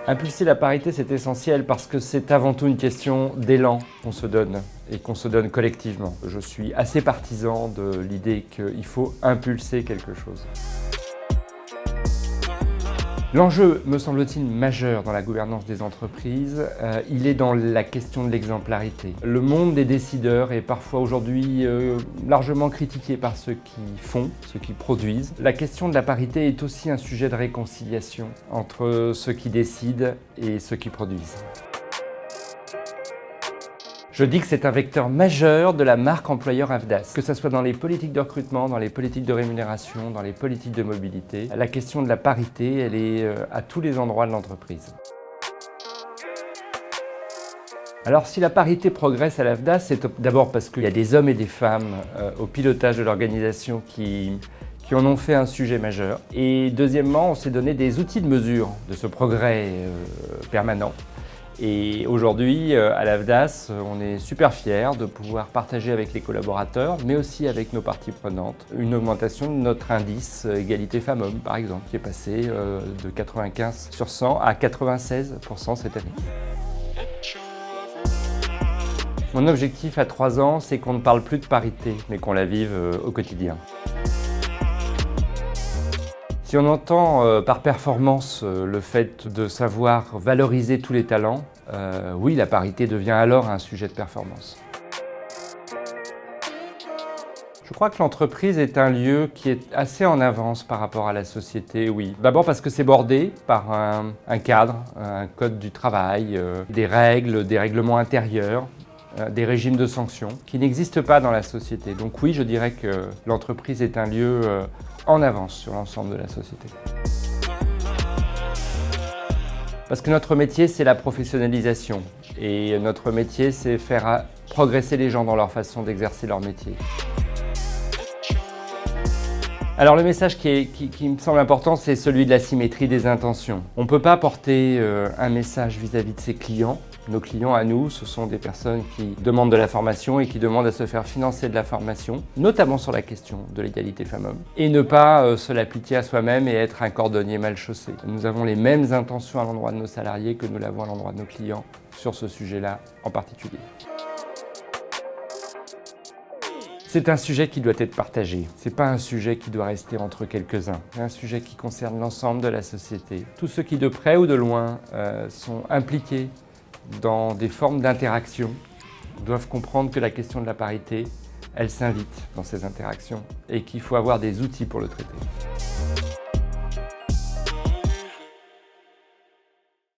Impulser la parité, c'est essentiel parce que c'est avant tout une question d'élan qu'on se donne et qu'on se donne collectivement. Je suis assez partisan de l'idée qu'il faut impulser quelque chose. L'enjeu, me semble-t-il, majeur dans la gouvernance des entreprises, il est dans la question de l'exemplarité. Le monde des décideurs est parfois aujourd'hui largement critiqué par ceux qui font, ceux qui produisent. La question de la parité est aussi un sujet de réconciliation entre ceux qui décident et ceux qui produisent. Je dis que c'est un vecteur majeur de la marque employeur AFDAS, que ce soit dans les politiques de recrutement, dans les politiques de rémunération, dans les politiques de mobilité. La question de la parité, elle est à tous les endroits de l'entreprise. Alors si la parité progresse à l'AFDAS, c'est d'abord parce qu'il y a des hommes et des femmes au pilotage de l'organisation qui en ont fait un sujet majeur. Et deuxièmement, on s'est donné des outils de mesure de ce progrès permanent. Et aujourd'hui, à l'AFDAS, on est super fiers de pouvoir partager avec les collaborateurs, mais aussi avec nos parties prenantes, une augmentation de notre indice égalité femmes-hommes, par exemple, qui est passé de 95 sur 100 à 96% cette année. Mon objectif à 3 ans, c'est qu'on ne parle plus de parité, mais qu'on la vive au quotidien. Si on entend par performance le fait de savoir valoriser tous les talents, oui, la parité devient alors un sujet de performance. Je crois que l'entreprise est un lieu qui est assez en avance par rapport à la société, oui. D'abord parce que c'est bordé par un cadre, un code du travail, des règles, des règlements intérieurs, des régimes de sanctions qui n'existent pas dans la société. Donc oui, je dirais que l'entreprise est un lieu en avance sur l'ensemble de la société. Parce que notre métier, c'est la professionnalisation. Et notre métier, c'est faire progresser les gens dans leur façon d'exercer leur métier. Alors le message qui me semble important, c'est celui de la symétrie des intentions. On ne peut pas porter un message vis-à-vis de ses clients. Nos clients à nous, ce sont des personnes qui demandent de la formation et qui demandent à se faire financer de la formation, notamment sur la question de l'égalité femmes-hommes, et ne pas se l'appliquer à soi-même et être un cordonnier mal chaussé. Nous avons les mêmes intentions à l'endroit de nos salariés que nous l'avons à l'endroit de nos clients sur ce sujet-là en particulier. C'est un sujet qui doit être partagé. C'est pas un sujet qui doit rester entre quelques-uns. C'est un sujet qui concerne l'ensemble de la société. Tous ceux qui, de près ou de loin, sont impliqués dans des formes d'interaction doivent comprendre que la question de la parité, elle s'invite dans ces interactions et qu'il faut avoir des outils pour le traiter.